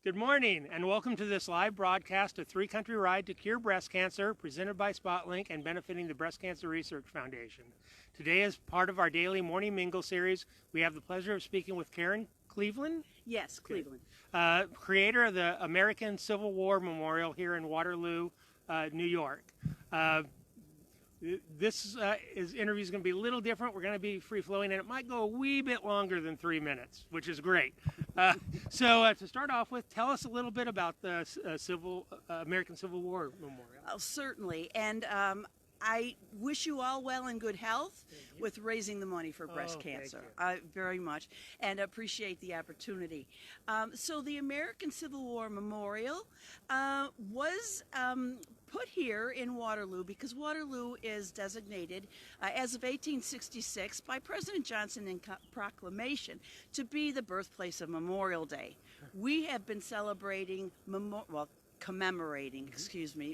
Good morning, and welcome to this live broadcast of Three Country Ride to Cure Breast Cancer, presented by SpotLink and benefiting the Breast Cancer Research Foundation. Today, as part of our daily Morning Mingle series, we have the pleasure of speaking with Caren Cleveland. Yes, Cleveland. Creator of the American Civil War Memorial here in Waterloo, New York. This interview is going to be a little different. We're going to be free-flowing, and it might go a wee bit longer than 3 minutes, which is great. So to start off with, tell us a little bit about the American Civil War Memorial. Oh, certainly. And I wish you all well and good health with raising the money for breast cancer. Very much, and appreciate the opportunity. So the American Civil War Memorial was put here in Waterloo because Waterloo is designated as of 1866 by President Johnson in proclamation to be the birthplace of Memorial Day. We have been celebrating commemorating,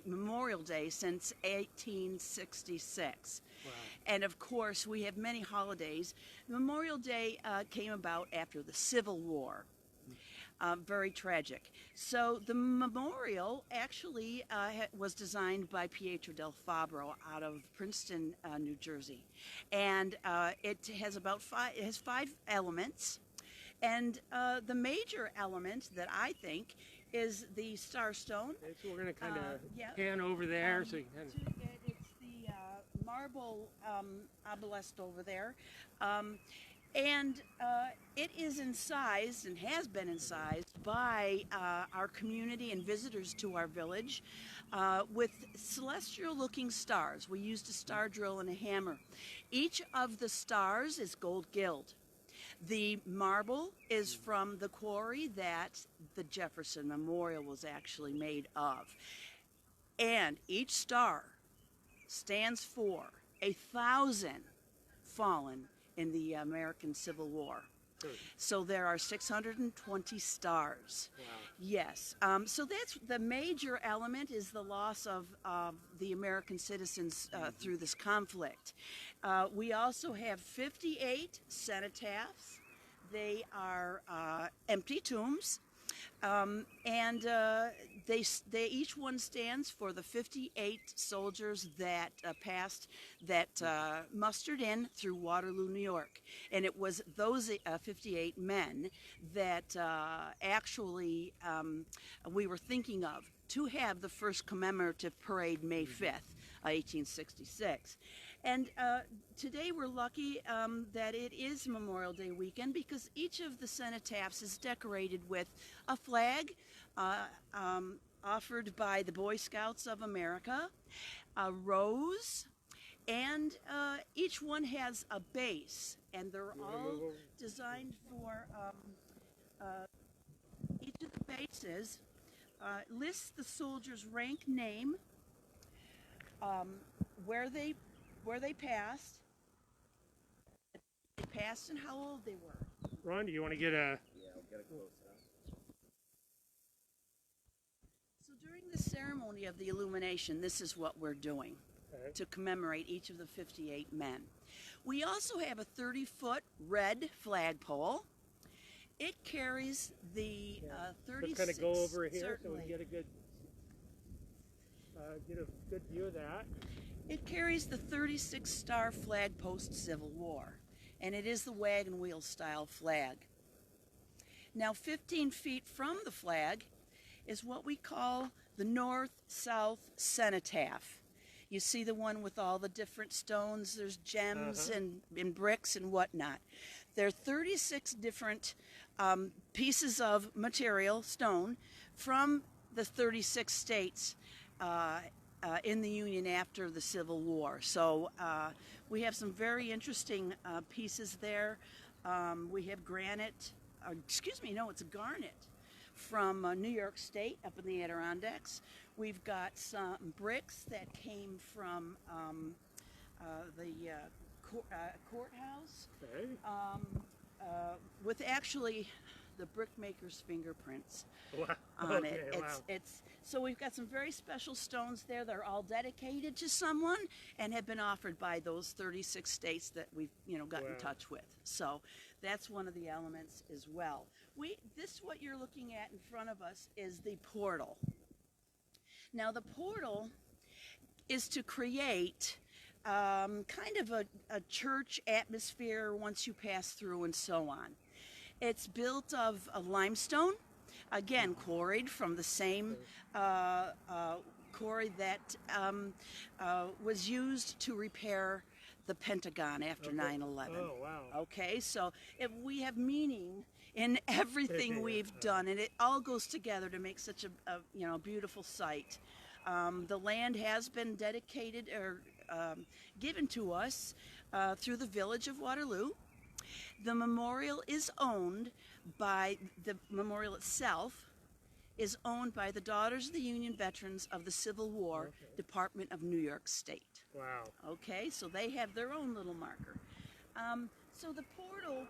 Memorial Day since 1866. Wow. And of course, we have many holidays. Memorial Day came about after the Civil War. Very tragic. So the memorial actually was designed by Pietro del Fabbro out of Princeton, New Jersey. And it has five elements. And the major element that I think is the Star Stone. Okay, so we're going to kind of pan over there. So you can it's the marble obelisk over there. And it is incised and has been incised by our community and visitors to our village with celestial-looking stars. We used a star drill and a hammer. Each of the stars is gold gilt. The marble is from the quarry that the Jefferson Memorial was actually made of. And each star stands for 1,000 fallen in the American Civil War. So there are 620 stars. Wow. Yes. So that's the major element is the loss of the American citizens through this conflict. We also have 58 cenotaphs. They are empty tombs. And they each one stands for the 58 soldiers that mustered in through Waterloo, New York. And it was those 58 men that actually we were thinking of to have the first commemorative parade May 5th, 1866. And today we're lucky that it is Memorial Day weekend because each of the cenotaphs is decorated with a flag offered by the Boy Scouts of America, a rose, and each one has a base, and they're all designed for each of the bases lists the soldier's rank, name, where they passed, and how old they were. Ron, do you want to get a... Yeah, I'll get a close up. So during the ceremony of the illumination, this is what we're doing to commemorate each of the 58 men. We also have a 30-foot red flagpole. It carries the 36... Let's kind of go over here certainly. So we get a good view of that. It carries the 36-star flag post-Civil War, and it is the wagon wheel style flag. Now 15 feet from the flag is what we call the North-South Cenotaph. You see the one with all the different stones, there's gems and bricks and whatnot. There are 36 different pieces of material, stone, from the 36 states in the Union after the Civil War. So we have some very interesting pieces there. We have granite, it's a garnet from New York State up in the Adirondacks. We've got some bricks that came from the courthouse with actually the brickmaker's fingerprints on it. So we've got some very special stones there. They're all dedicated to someone and have been offered by those 36 states that we've got in touch with. So that's one of the elements as well. This, what you're looking at in front of us, is the portal. Now the portal is to create kind of a church atmosphere once you pass through and so on. It's built of a limestone, again quarried from the same quarry that was used to repair the Pentagon after 9/11. Oh, wow. Okay, so we have meaning in everything we've done, and it all goes together to make such a beautiful site. The land has been dedicated or given to us through the village of Waterloo. The memorial is owned by, the memorial itself is owned by the Daughters of the Union Veterans of the Civil War, Department of New York State. Wow. Okay, so they have their own little marker. So the portal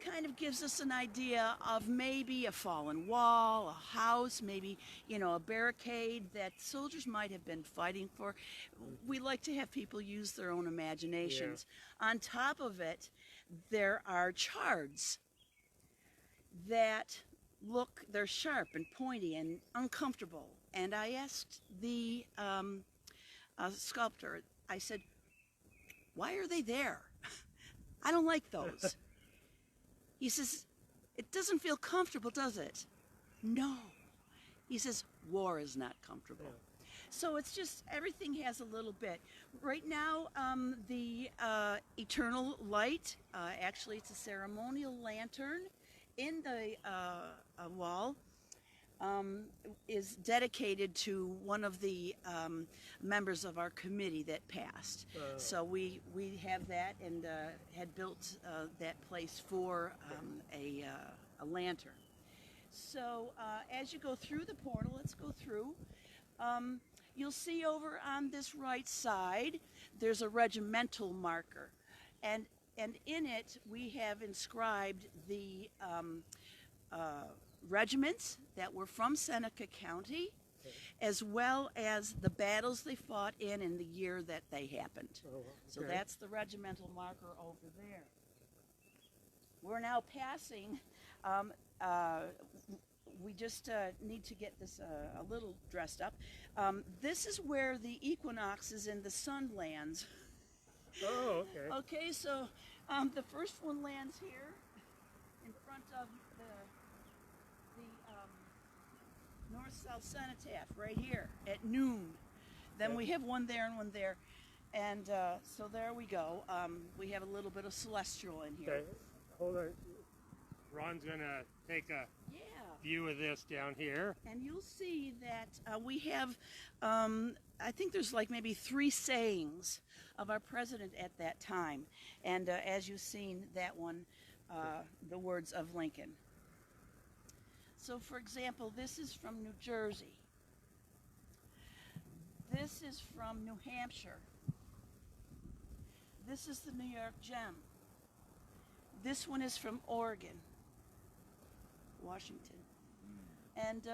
kind of gives us an idea of maybe a fallen wall, a house, maybe, a barricade that soldiers might have been fighting for. We like to have people use their own imaginations. Yeah. On top of it, there are chards that they're sharp and pointy and uncomfortable. And I asked the sculptor, I said, why are they there? I don't like those. He says, it doesn't feel comfortable, does it? No. He says, war is not comfortable. Yeah. So it's just, everything has a little bit. Right now, the eternal light, actually it's a ceremonial lantern in the wall, is dedicated to one of the members of our committee that passed. So we have that, and had built that place for a lantern. So as you go through the portal, let's go through. You'll see over on this right side, there's a regimental marker. And in it, we have inscribed the regiments that were from Seneca County, as well as the battles they fought in and the year that they happened. Oh, okay. So that's the regimental marker over there. We're now passing, we just need to get this a little dressed up. This is where the equinoxes and the sun lands. Oh, okay. Okay, so the first one lands here in front of the north-south cenotaph right here at noon. Then we have one there and one there. And so there we go. We have a little bit of celestial in here. Okay, hold on. Ron's going to take a view of this down here. And you'll see that we have, I think there's like maybe 3 sayings of our president at that time. And as you've seen, that one, the words of Lincoln. So for example, this is from New Jersey. This is from New Hampshire. This is the New York Gem. This one is from Oregon, Washington. And,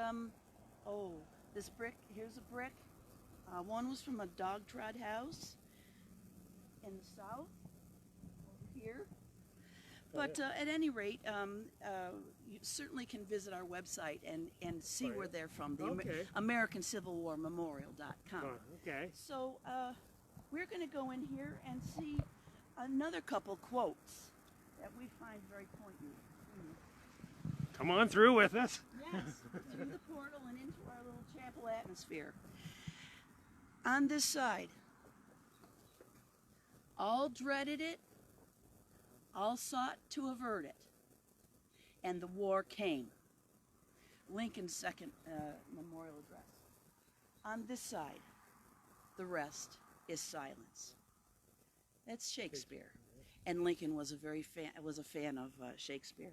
this brick, here's a brick. One was from a dog trot house in the south, over here. But at any rate, you certainly can visit our website and see where they're from, the AmericanCivilWarMemorial.com. Okay. So we're going to go in here and see another couple quotes that we find very poignant. Come on through with us. Yes, through the portal and into our little chapel atmosphere. On this side, all dreaded it, all sought to avert it, and the war came. Lincoln's second memorial address. On this side, the rest is silence. That's Shakespeare, and Lincoln was a fan of Shakespeare.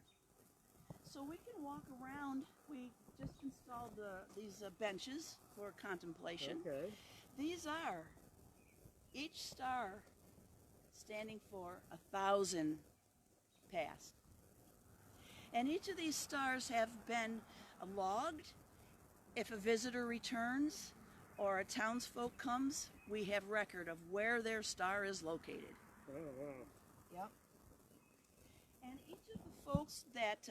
So we can walk around. We just installed these benches for contemplation. Okay. These are each star standing for 1,000 past. And each of these stars have been logged. If a visitor returns or a townsfolk comes, we have record of where their star is located. Oh, wow. Yep. And each of the folks that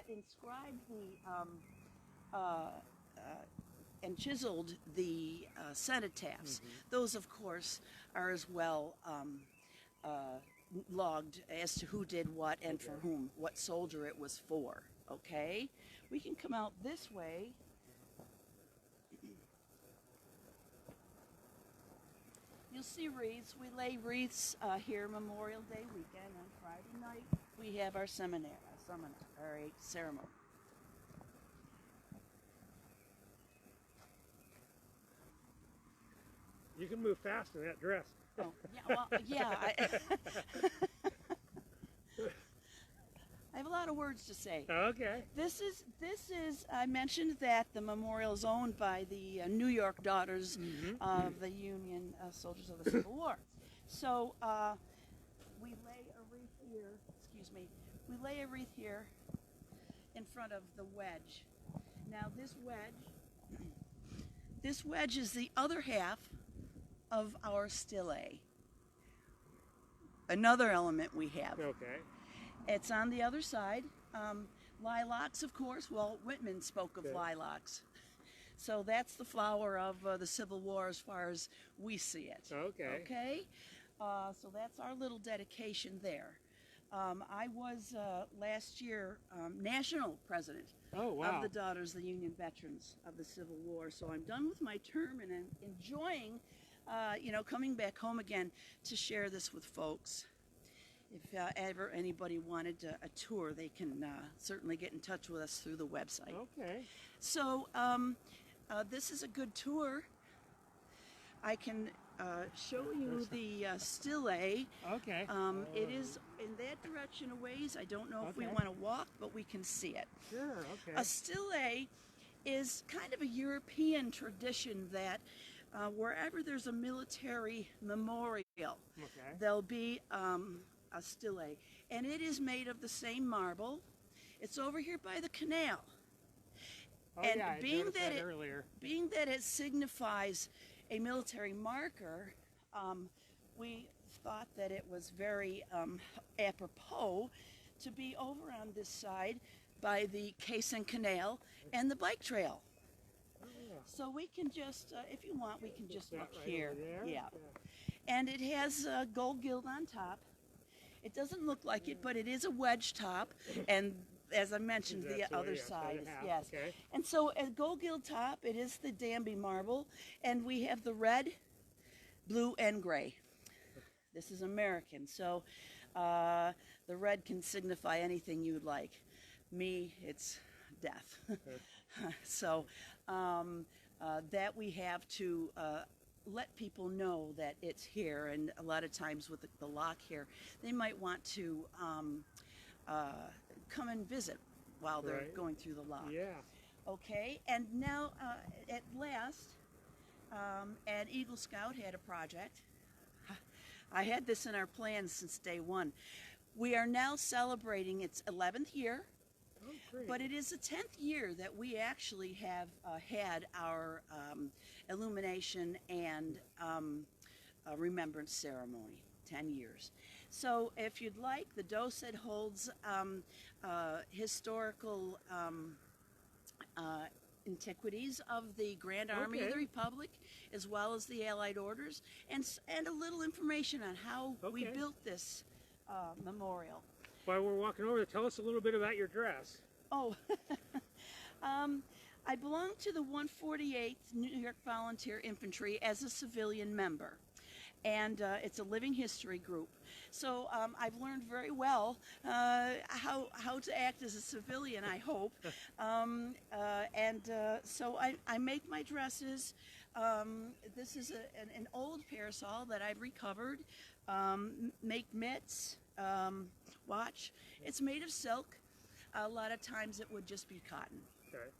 inscribed and chiseled the cenotaphs, those of course are as well logged as to who did what and for whom, what soldier it was for. Okay, we can come out this way. You'll see wreaths. We lay wreaths here Memorial Day weekend on Friday night. We have our ceremony. You can move fast in that dress. Oh, yeah, well, yeah. I have a lot of words to say. Okay. This is. I mentioned that the memorial is owned by the New York Daughters of the Union Soldiers of the Civil War. So we lay a wreath here. Excuse me. We lay a wreath here in front of the wedge. Now this wedge is the other half of our stele. Another element we have. Okay. It's on the other side. Lilacs, of course. Well, Whitman spoke of lilacs. So that's the flower of the Civil War as far as we see it. Okay. Okay? So that's our little dedication there. I was last year national president of the Daughters of the Union Veterans of the Civil War. So I'm done with my term and I'm enjoying coming back home again to share this with folks. If ever anybody wanted a tour, they can certainly get in touch with us through the website. Okay. So this is a good tour. I can show you the stele. Okay. It is in that direction a ways. I don't know if we want to walk, but we can see it. Sure, okay. A stele is kind of a European tradition that wherever there's a military memorial, there'll be a stele, and it is made of the same marble. It's over here by the canal. And being that it signifies a military marker, we thought that it was very apropos to be over on this side by the Caren Canal and the bike trail. So we can just, if you want, we can just look here. Yeah. And it has gold gilt on top. It doesn't look like it, but it is a wedge top, and as I mentioned, the other side is, yes. Okay. And so a gold gilt top, it is the Danby marble, and we have the red, blue, and gray. This is American, so the red can signify anything you'd like. Me, it's death. So that we have to let people know that it's here, and a lot of times with the lock here, they might want to come and visit while they're going through the lock. Yeah. Okay, and now at last, an Eagle Scout had a project. I had this in our plans since day one. We are now celebrating its 11th year. Oh, great. But it is the 10th year that we actually have had our illumination and remembrance ceremony. 10 years. So if you'd like, the docet holds historical antiquities of the Grand Army of the Republic, as well as the Allied Orders, and a little information on how we built this memorial. While we're walking over, tell us a little bit about your dress. Oh, I belong to the 148th New York Volunteer Infantry as a civilian member, and it's a living history group. So I've learned very well how to act as a civilian, I hope, so I make my dresses. This is an old parasol that I've recovered. Make mitts. Watch. It's made of silk. A lot of times it would just be cotton. Okay.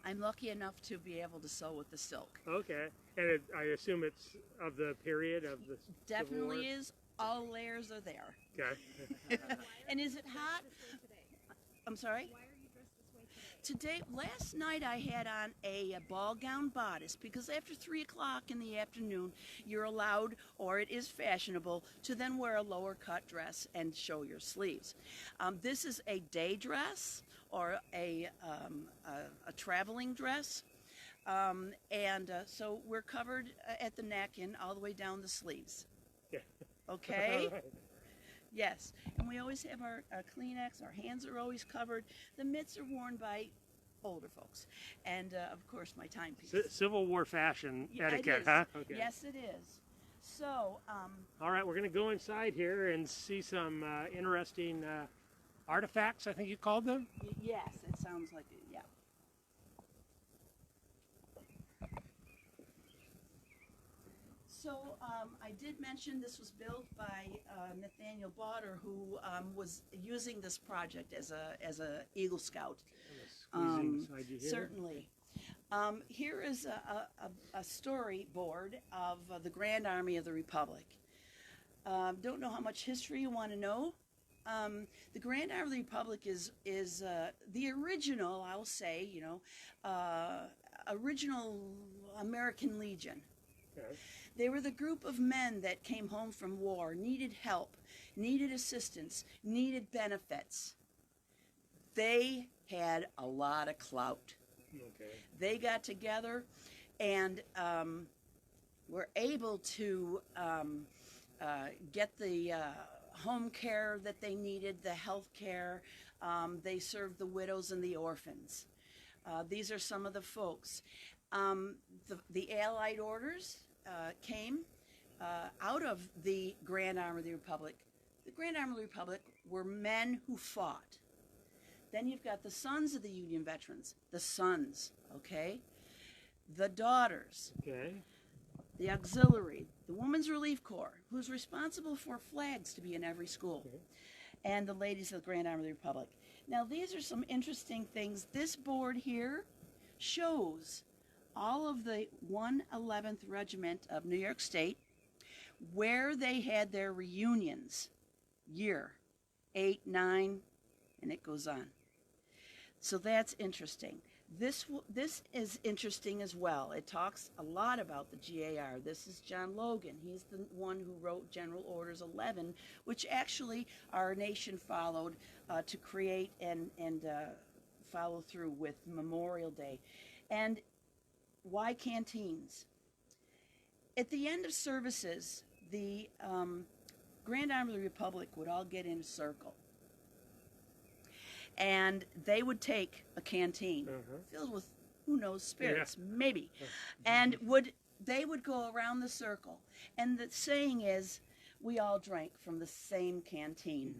I'm lucky enough to be able to sew with the silk. Okay. And I assume it's of the period of the Definitely is. All layers are there. Okay. And is it hot? I'm sorry? Why are you dressed this way today? Today, last night I had on a ball gown bodice because after 3 o'clock in the afternoon, you're allowed, or it is fashionable, to then wear a lower cut dress and show your sleeves. This is a day dress or a traveling dress. So we're covered at the neck and all the way down the sleeves. Yeah. Okay? Yes, and we always have our Kleenex. Our hands are always covered. The mitts are worn by older folks, and of course my timepiece. Civil War fashion Yeah, etiquette, it is. huh? Okay. Yes, it is. So, All right, we're going to go inside here and see some interesting artifacts, I think you called them. Yes, it sounds like it. Yeah. So I did mention this was built by Nathaniel Bauder, who was using this project as a Eagle Scout. Squeezing inside you here. Certainly. Here is a storyboard of the Grand Army of the Republic. Don't know how much history you want to know. The Grand Army of the Republic is the original, I'll say, original American Legion. Okay. They were the group of men that came home from war, needed help, needed assistance, needed benefits. They had a lot of clout. Okay. They got together and were able to get the home care that they needed, the health care. They served the widows and the orphans. These are some of the folks. The Allied orders came out of the Grand Army of the Republic. The Grand Army of the Republic were men who fought. Then you've got the sons of the Union veterans, the sons, okay? The daughters, Okay. the auxiliary, the Women's Relief Corps, who's responsible for flags to be in every school, Okay. and the ladies of the Grand Army of the Republic. Now, these are some interesting things. This board here shows all of the 111th Regiment of New York State, where they had their reunions, year 8, 9, and it goes on. So that's interesting. This is interesting as well. It talks a lot about the GAR. This is John Logan. He's the one who wrote General Orders 11, which actually our nation followed to create and follow through with Memorial Day. And why canteens? At the end of services, the Grand Army of the Republic would all get in a circle. And they would take a canteen filled with, who knows, spirits, maybe. And they would go around the circle. And the saying is, we all drank from the same canteen.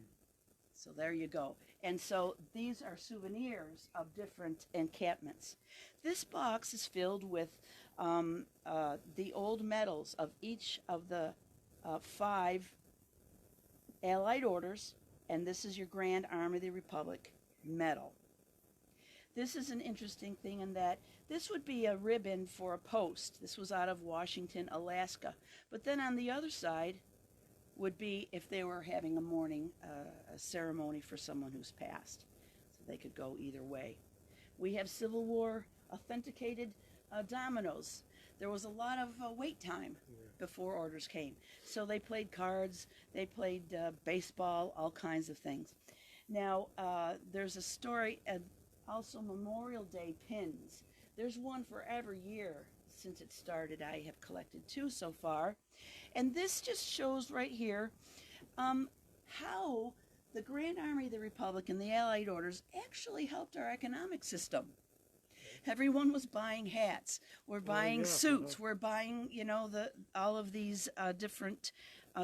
So there you go. And so these are souvenirs of different encampments. This box is filled with the old medals of each of the 5 Allied orders, and this is your Grand Army of the Republic medal. This is an interesting thing in that this would be a ribbon for a post. This was out of Washington, Alaska. But then on the other side would be if they were having a mourning a ceremony for someone who's passed. So they could go either way. We have Civil War authenticated dominoes. There was a lot of wait time before orders came. So they played cards, they played baseball, all kinds of things. Now, there's a story, also Memorial Day pins. There's one for every year since it started. I have collected 2 so far. And this just shows right here how the Grand Army of the Republic and the Allied orders actually helped our economic system. Everyone was buying hats. We're buying suits. We're buying, all of these different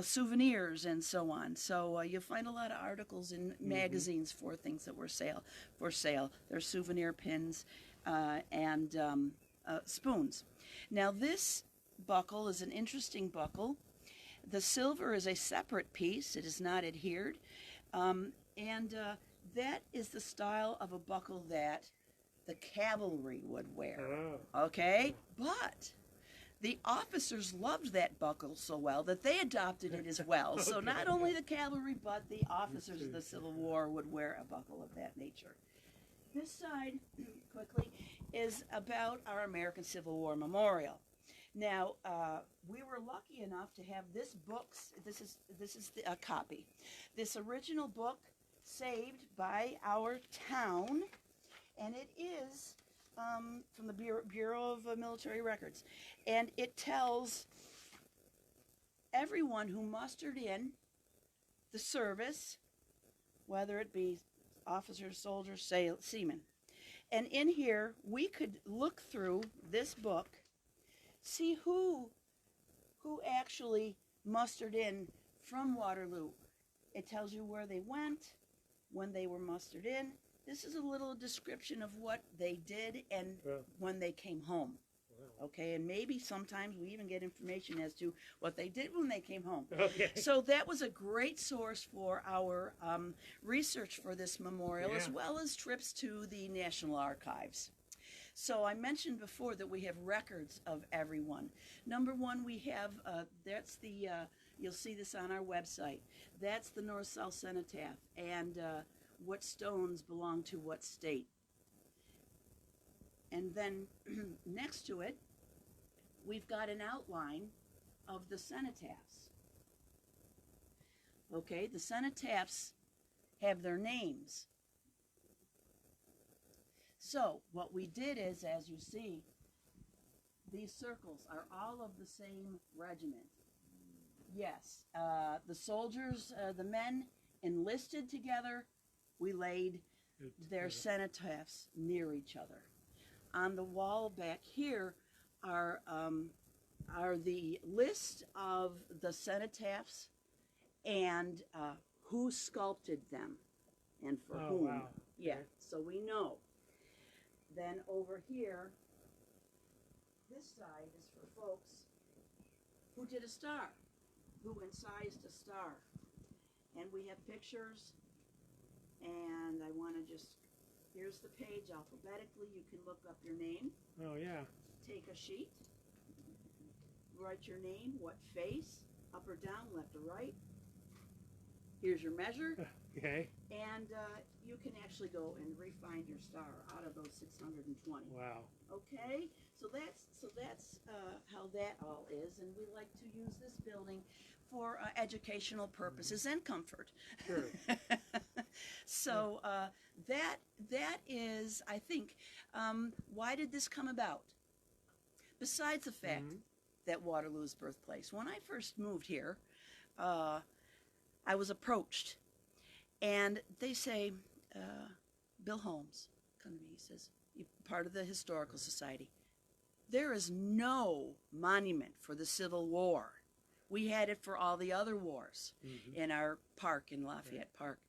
souvenirs and so on. So you'll find a lot of articles in magazines for things that were for sale. There's souvenir pins and spoons. Now this buckle is an interesting buckle. The silver is a separate piece. It is not adhered. That is the style of a buckle that the cavalry would wear. Okay? But the officers loved that buckle so well that they adopted it as well. So not only the cavalry, but the officers of the Civil War would wear a buckle of that nature. This side, quickly, is about our American Civil War Memorial. Now, we were lucky enough to have this book. This is a copy. This original book saved by our town, and it is from the Bureau of Military Records, and it tells everyone who mustered in the service, whether it be officers, soldiers, seamen. And in here, we could look through this book, see who actually mustered in from Waterloo. It tells you where they went, when they were mustered in. This is a little description of what they did and when they came home. Okay, and maybe sometimes we even get information as to what they did when they came home. Okay. So that was a great source for our research for this memorial, as well as trips to the National Archives. So I mentioned before that we have records of everyone. Number one, we have, that's the, you'll see this on our website, that's the North-South Cenotaph, and what stones belong to what state. And then next to it, we've got an outline of the cenotaphs. Okay, the cenotaphs have their names. So what we did is, as you see, these circles are all of the same regiment. Yes, the soldiers, the men enlisted together. We laid their cenotaphs near each other. On the wall back here are the list of the cenotaphs and who sculpted them and for whom. Wow. Yeah, Okay. so we know. Then over here, this side is for folks who did a star, who incised a star. And we have pictures, and I want to just, here's the page alphabetically. You can look up your name. Oh, yeah. Take a sheet, write your name, what face, up or down, left or right. Here's your measure. Okay. And you can actually go and refine your star out of those 620. Wow. Okay, so that's how that all is, and we like to use this building for educational purposes and comfort. Sure. So that is, I think, why did this come about? Besides the fact that Waterloo's birthplace. When I first moved here, I was approached, and they say, Bill Holmes, come to me, he says, you're part of the Historical Society. There is no monument for the Civil War. We had it for all the other wars in our park, in Lafayette Park.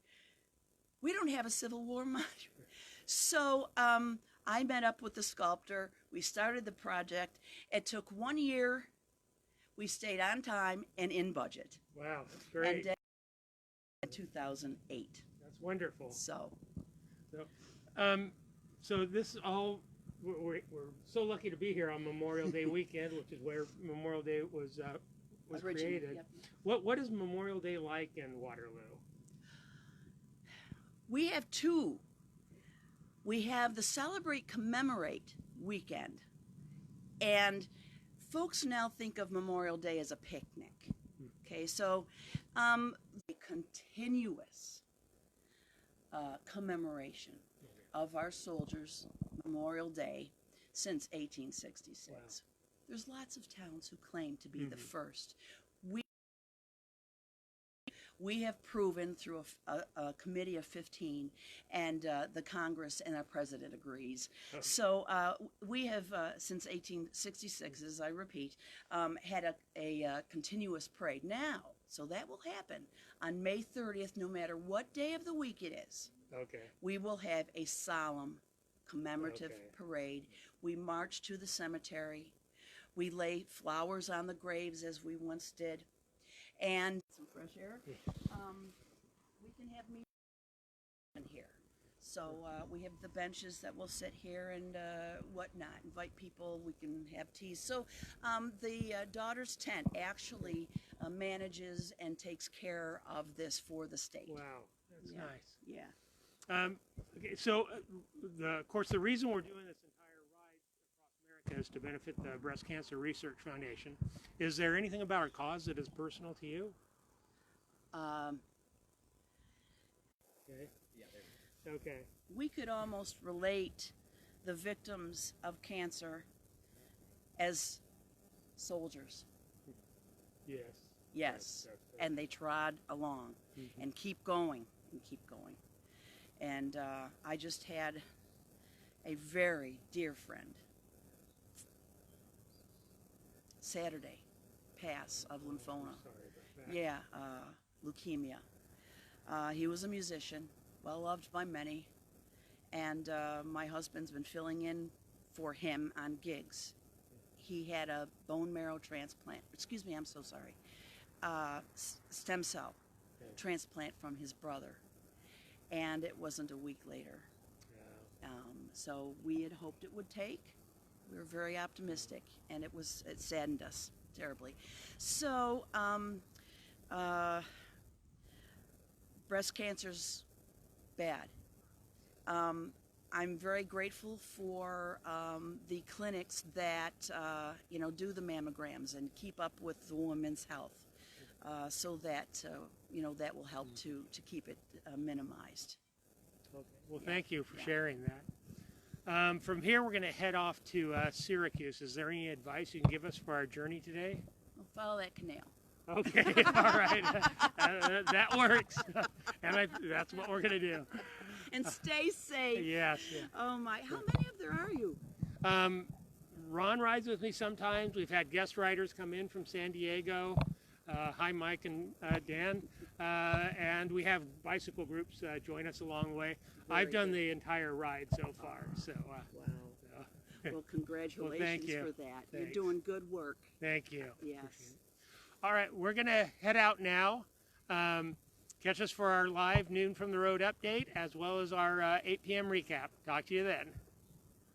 We don't have a Civil War monument. So I met up with the sculptor. We started the project. It took 1 year. We stayed on time and in budget. Wow, that's great. And in 2008. That's wonderful. So this all, we're so lucky to be here on Memorial Day weekend, which is where Memorial Day was created. Yep. What is Memorial Day like in Waterloo? We have two. We have the Celebrate Commemorate weekend, and folks now think of Memorial Day as a picnic. Okay, so a continuous commemoration of our soldiers' Memorial Day since 1866. Wow. There's lots of towns who claim to be the first. We have proven through a committee of 15, and the Congress and our president agrees. So we have, since 1866, as I repeat, had a continuous parade. Now, so that will happen on May 30th, no matter what day of the week it is. Okay. We will have a solemn commemorative parade. We march to the cemetery. We lay flowers on the graves as we once did. And some fresh air. We can have meetings in here. So we have the benches that will sit here and whatnot. Invite people. We can have teas. So the daughter's tent actually manages and takes care of this for the state. Wow, that's nice. Yeah. Okay, so of course, the reason we're doing this entire ride across America is to benefit the Breast Cancer Research Foundation. Is there anything about our cause that is personal to you? Um, Okay. Okay. we could almost relate the victims of cancer as soldiers. Yes. Yes. That's And they trod along and keep going and keep going. And I just had a very dear friend Saturday pass of lymphoma. sorry about that. Yeah, leukemia. He was a musician, well loved by many, and my husband's been filling in for him on gigs. He had a bone marrow transplant, excuse me, I'm so sorry, stem cell transplant from his brother, and it wasn't a week later. So we had hoped it would take. We were very optimistic, and it saddened us terribly. So breast cancer's bad. I'm very grateful for the clinics that do the mammograms and keep up with the woman's health, so that that will help to keep it minimized. Okay. Well, thank you for sharing that. From here, we're going to head off to Syracuse. Is there any advice you can give us for our journey today? Well, follow that canal. Okay, all right. That works. And that's what we're going to do. And stay safe. Yes. Yeah. Oh my, how many of there are you? Ron rides with me sometimes. We've had guest riders come in from San Diego. Hi, Mike and Dan. And we have bicycle groups join us along the way. I've done the entire ride so far. So. Wow. Well, congratulations thank you. for that. Thanks. You're doing good work. Thank you. Yes. All right, we're going to head out now. Catch us for our live Noon from the Road update, as well as our 8 p.m. recap. Talk to you then.